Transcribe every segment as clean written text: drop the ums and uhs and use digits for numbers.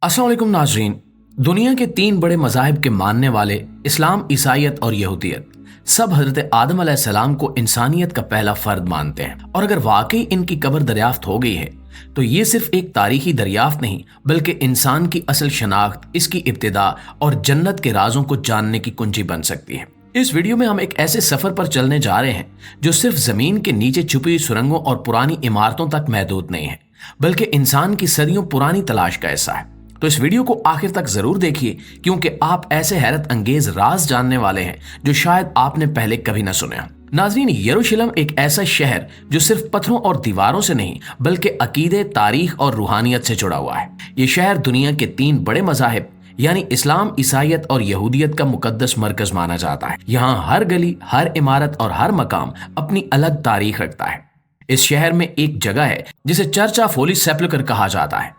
अस्सलाम वालेकुम नाजरीन। दुनिया के 3 बड़े मज़ाहिब के मानने वाले इस्लाम, ईसाईयत और यहूदियत सब हजरत आदम अलैहिस्सलाम को इंसानियत का पहला फर्द मानते हैं। और अगर वाकई इनकी कब्र दरियाफ्त हो गई है तो ये सिर्फ एक तारीखी दरियाफ्त नहीं बल्कि इंसान की असल शनाख्त, इसकी इब्तिदा और जन्नत के राजों को जानने की कुंजी बन सकती है। इस वीडियो में हम एक ऐसे सफर पर चलने जा रहे हैं जो सिर्फ जमीन के नीचे छुपी हुई सुरंगों और पुरानी इमारतों तक महदूद नहीं है बल्कि इंसान की सदियों पुरानी तलाश का हिस्सा है। तो इस वीडियो को आखिर तक जरूर देखिए क्योंकि आप ऐसे हैरत अंगेज राज जानने वाले हैं जो शायद आपने पहले कभी न सुने हों। नाज़रीन, यरूशलेम एक ऐसा शहर जो सिर्फ पत्थरों और दीवारों से नहीं बल्कि अकीदे, तारीख और रूहानियत से जुड़ा हुआ है। ये शहर दुनिया के 3 बड़े मज़ाहिब यानी इस्लाम, ईसाईयत और यहूदियत का मुकद्दस मरकज माना जाता है। यहाँ हर गली, हर इमारत और हर मकाम अपनी अलग तारीख रखता है। इस शहर में एक जगह है जिसे चर्च ऑफ होली सेपल्कर कहा जाता है,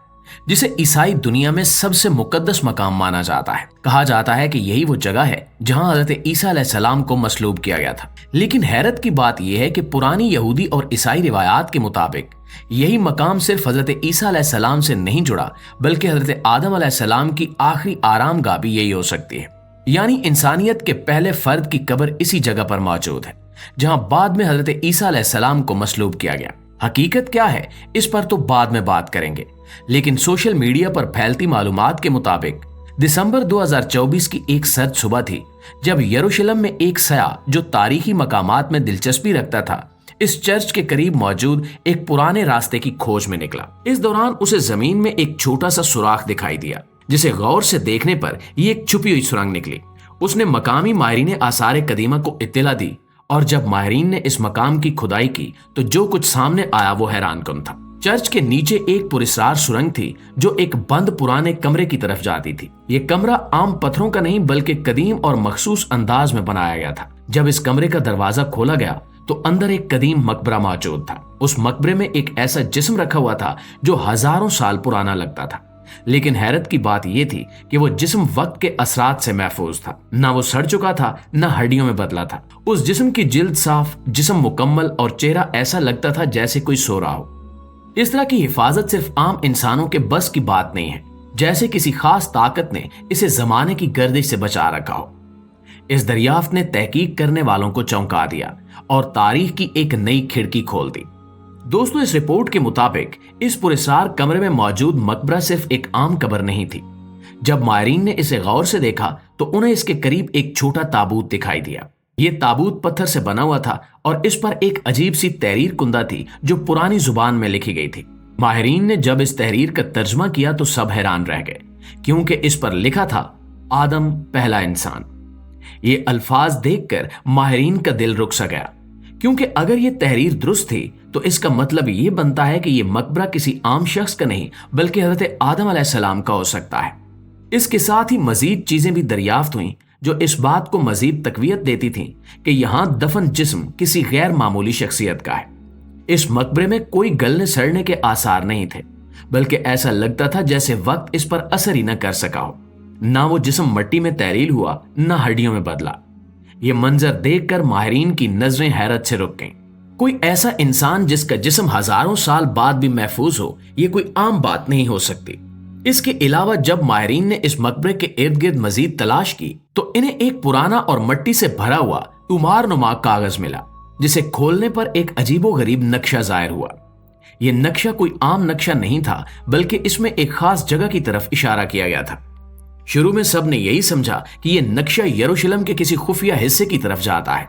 जिसे ईसाई दुनिया में सबसे मुकद्दस मकाम माना जाता है। कहा जाता है कि यही वो जगह है जहां हजरत ईसा अलैहिस्सलाम को मसलूब किया गया था। लेकिन हैरत की बात यह है कि पुरानी यहूदी और ईसाई रिवायात के मुताबिक यही मकाम सिर्फ हजरत ईसा अलैहिस्सलाम से नहीं जुड़ा बल्कि हजरत आदम अलैहिस्सलाम की आखिरी आरामगाह भी यही हो सकती है। यानी इंसानियत के पहले फर्द की कब्र इसी जगह पर मौजूद है जहां बाद में हजरत ईसा अलैहिस्सलाम को मसलूब किया गया। हकीकत क्या है इस पर तो बाद में बात करेंगे, लेकिन सोशल मीडिया पर फैलती मालूमात के मुताबिक दिसंबर 2024 की एक सर्द सुबह थी जब यरूशलेम में एक सयाह जो तारीखी मकामात में दिलचस्पी रखता था इस चर्च के करीब मौजूद एक पुराने रास्ते की खोज में निकला। इस दौरान उसे जमीन में एक छोटा सा सुराख दिखाई दिया जिसे गौर से देखने पर ये एक छुपी हुई सुरंग निकली। उसने मकामी माहिरीन आसार कदीमा को इत्तला दी और जब माहिरीन ने इस मकाम की खुदाई की तो जो कुछ सामने आया वो हैरानकुन था। चर्च के नीचे एक पुरस्कार सुरंग थी जो एक बंद पुराने कमरे की तरफ जाती थी। ये कमरा आम पत्थरों का नहीं बल्कि कदीम और मखसूस अंदाज में बनाया गया था। जब इस कमरे का दरवाजा खोला गया तो अंदर एक कदीम मकबरा मौजूद था। उस मकबरे में एक ऐसा जिस्म रखा हुआ था जो हजारों साल पुराना लगता था। लेकिन हैरत की बात यह थी कि वो जिस्म वक्त के असरात से महफूज था। ना वो सड़ चुका था, ना हड्डियों में बदला था। उस जिस्म की जिल्द साफ, जिस्म मुकम्मल और चेहरा ऐसा लगता था जैसे कोई सो रहा हो। इस तरह की हिफाजत सिर्फ आम इंसानों के बस की बात नहीं है, जैसे किसी खास ताकत ने इसे जमाने की गर्दिश से बचा रखा हो। इस दरियाफ्त ने तहकीक करने वालों को चौंका दिया और तारीख की एक नई खिड़की खोल दी। दोस्तों, इस रिपोर्ट के मुताबिक इस पुरस्कार कमरे में मौजूद मकबरा सिर्फ एक आम कब्र नहीं थी। जब माहिरीन ने इसे गौर से देखा तो उन्हें इसके करीब एक छोटा ताबूत दिखाई दिया। ये ताबूत पत्थर से बना हुआ था और इस पर एक अजीब सी तहरीर कुंदा थी जो पुरानी जुबान में लिखी गई थी। माहिरीन ने जब इस तहरीर का तर्जमा किया तो सब हैरान रह गए क्योंकि इस पर लिखा था आदम पहला इंसान। ये अल्फाज देखकर माहिरीन का दिल रुक सा गया क्योंकि अगर ये तहरीर दुरुस्त थी तो इसका मतलब ये बनता है कि ये मकबरा किसी आम शख्स का नहीं बल्कि हजरत आदम अलैहिस्सलाम का हो सकता है। इसके साथ ही मजीद चीजें भी दरियाफ्त हुई जो इस बात को मजीद तकवीयत देती थीं कि यहां दफन जिस्म किसी गैर मामूली शख्सियत का है। इस मकबरे में कोई गलने सड़ने के आसार नहीं थे बल्कि ऐसा लगता था जैसे वक्त इस पर असर ही न कर सका हो। ना वो जिस्म मट्टी में तहरील हुआ, ना हड्डियों में बदला। ये मंजर देखकर माहिरीन की नजरें हैरत से रुक गईं। कोई ऐसा इंसान जिसका जिस्म हजारों साल बाद भी महफूज हो, ये कोई आम बात नहीं हो सकती। इसके अलावा जब माहिरीन ने इस मकबरे के इर्द गिर्द मजीद तलाश की तो इन्हें एक पुराना और मिट्टी से भरा हुआ उमारनुमा कागज मिला जिसे खोलने पर एक अजीबोगरीब नक्शा जाहिर हुआ। यह नक्शा कोई आम नक्शा नहीं था बल्कि इसमें एक खास जगह की तरफ इशारा किया गया था। शुरू में सब ने यही समझा कि यह नक्शा यरूशलेम के किसी खुफिया हिस्से की तरफ जाता है,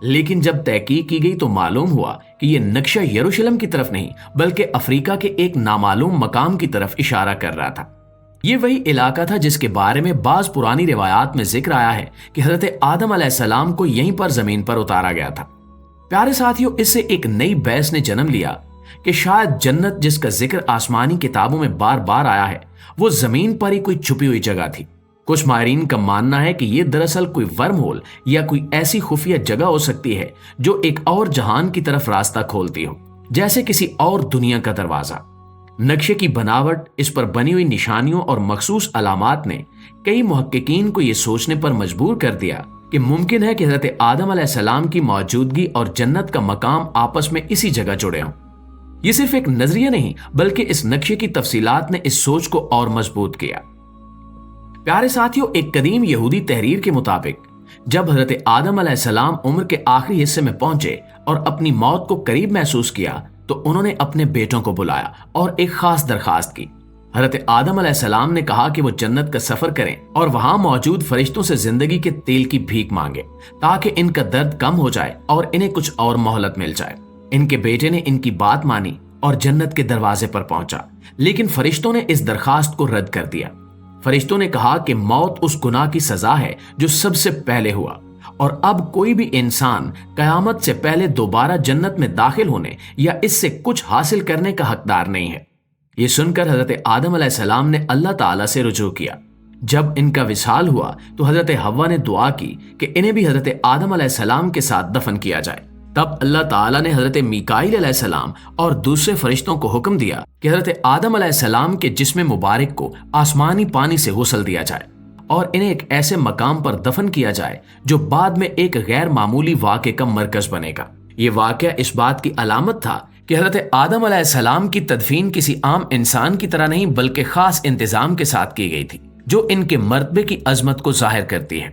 लेकिन जब तहकीक की गई तो मालूम हुआ कि यह नक्शा यरूशलेम की तरफ नहीं बल्कि अफ्रीका के एक नामालूम मकाम की तरफ इशारा कर रहा था। यह वही इलाका था जिसके बारे में बाज पुरानी रिवायात में जिक्र आया है कि हजरत आदम अलैहिस्सलाम को यहीं पर जमीन पर उतारा गया था। प्यारे साथियों, इससे एक नई बहस ने जन्म लिया कि शायद जन्नत जिसका जिक्र आसमानी किताबों में बार बार आया है वो जमीन पर ही कोई छुपी हुई जगह थी। कुछ माहिरीन का मानना है कि यह दरअसल कोई वर्म होल या कोई ऐसी खुफिया जगह हो सकती है जो एक और जहान की तरफ रास्ता खोलती हो, जैसे किसी और दुनिया का दरवाजा। नक्शे की बनावट, इस पर बनी हुई निशानियों और मखसूस अलामात ने कई मुहक्किकीन को यह सोचने पर मजबूर कर दिया कि मुमकिन है कि हजरत आदम अलैहिस्सलाम की मौजूदगी और जन्नत का मकाम आपस में इसी जगह जुड़े हों। ये सिर्फ एक नजरिया नहीं बल्कि इस नक्शे की तफसीलात ने इस सोच को और मजबूत किया। प्यारे साथियों, एक कदीम यहूदी तहरीर के मुताबिक जब हजरत आदम अलैहिस्सलाम उम्र के आखिरी हिस्से में पहुंचे और अपनी मौत को करीब महसूस किया तो उन्होंने अपने बेटों को बुलाया और एक खास दरखास्त की। हजरत आदम अलैहिस्सलाम ने कहा कि वो जन्नत का सफर करें और वहां मौजूद फरिश्तों से जिंदगी के तेल की भीख मांगे ताकि इनका दर्द कम हो जाए और इन्हें कुछ और मोहलत मिल जाए। इनके बेटे ने इनकी बात मानी और जन्नत के दरवाजे पर पहुंचा, लेकिन फरिश्तों ने इस दरखास्त को रद्द कर दिया। फरिश्तों ने कहा कि मौत उस गुनाह की सजा है जो सबसे पहले हुआ और अब कोई भी इंसान कयामत से पहले दोबारा जन्नत में दाखिल होने या इससे कुछ हासिल करने का हकदार नहीं है। ये सुनकर हजरत आदम अलैहिस्सलाम ने अल्लाह ताला से रुजू किया। जब इनका विसाल हुआ तो हजरत हव्वा ने दुआ की कि इन्हें भी हजरत आदम अलैहिस्सलाम के साथ दफन किया जाए। तब अल्लाह ताला ने हजरत मीकाईल अलैहिस्सलाम और दूसरे फरिश्तों को हुक्म दिया कि हजरत आदम अलैहिस्सलाम के जिस्म मुबारक को आसमानी पानी से गुस्ल दिया जाए और इन्हें एक ऐसे मकाम पर दफन किया जाए जो बाद में एक गैर मामूली वाक़े का मरकज बनेगा। ये वाक़या इस बात की अलामत था कि हजरत आदम अलैहिस्सलाम की तदफीन किसी आम इंसान की तरह नहीं बल्कि खास इंतजाम के साथ की गई थी जो इनके मर्तबे की अजमत को जाहिर करती है।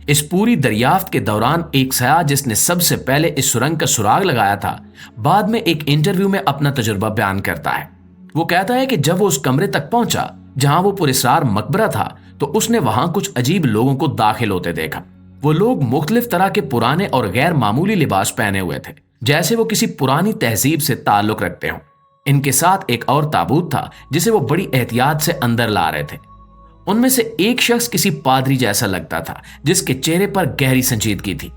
इस पूरी दरियाफ्त के दौरान एक सयाह जिसने सबसे पहले इस सुरंग का सुराग लगाया था, बाद में एक इंटरव्यू में अपना तजुर्बा बयान करता है। वो कहता है कि जब वो उस कमरे तक पहुंचा जहां वो पुरस्रार मकबरा था तो उसने वहां कुछ अजीब लोगों को दाखिल होते देखा। वो लोग मुख्तलिफ तरह के पुराने और गैर मामूली लिबास पहने हुए थे, जैसे वो किसी पुरानी तहजीब से ताल्लुक रखते हों। इनके साथ एक और ताबूत था जिसे वो बड़ी एहतियात से अंदर ला रहे थे। उनमें से एक शख्स किसी पादरी जैसा लगता था जिसके चेहरे पर गहरी संजीदगी थी।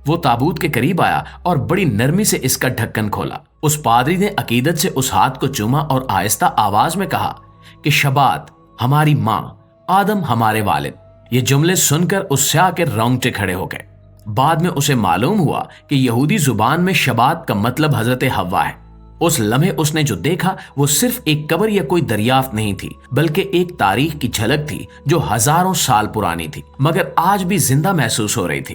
वो ताबूत के करीब आया और बड़ी नरमी से इसका ढक्कन खोला। उस पादरी ने अकीदत से उस हाथ को चूमा और आहिस्ता आवाज में कहा कि शबात हमारी माँ, आदम हमारे वालिद। ये जुमले सुनकर उस स्याह के रोंगटे खड़े हो गए। बाद में उसे मालूम हुआ कि यहूदी जुबान में शबात का मतलब हजरत हव्वा है। उस लम्हे उसने जो देखा वो सिर्फ एक कब्र या कोई दरियाफ्त नहीं थी बल्कि एक तारीख की झलक थी जो हजारों साल पुरानी थी मगर आज भी जिंदा महसूस हो रही थी।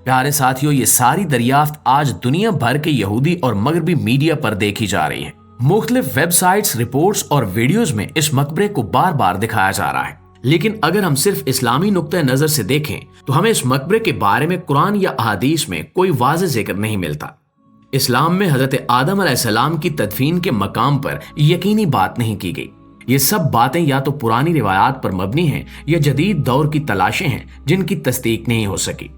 प्यारे साथियों, ये सारी दरियाफ्त आज दुनिया भर के यहूदी और मगरबी मीडिया पर देखी जा रही है। मुख्तलिफ वेबसाइट्स, रिपोर्ट्स और वीडियोज में इस मकबरे को बार बार दिखाया जा रहा है। लेकिन अगर हम सिर्फ इस्लामी नुक्ते नजर से देखें तो हमें इस मकबरे के बारे में कुरान या अहादीस में कोई वाज़ेह जिक्र नहीं मिलता। इस्लाम में हजरत आदम अलैहिस्सलाम की तदफीन के मकाम पर यकीनी बात नहीं की गई। ये सब बातें या तो पुरानी रिवायात पर मबनी हैं या जदीद दौर की तलाशें हैं जिनकी तस्दीक नहीं हो सकी।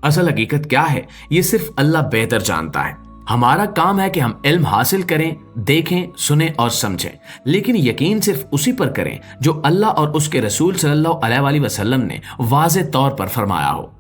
असल हकीकत क्या है ये सिर्फ अल्लाह बेहतर जानता है। हमारा काम है कि हम इल्म हासिल करें, देखें, सुने और समझें, लेकिन यकीन सिर्फ उसी पर करें जो अल्लाह और उसके रसूल सल्लल्लाहु अलैहि वसल्लम ने वाज़ेह तौर पर फरमाया हो।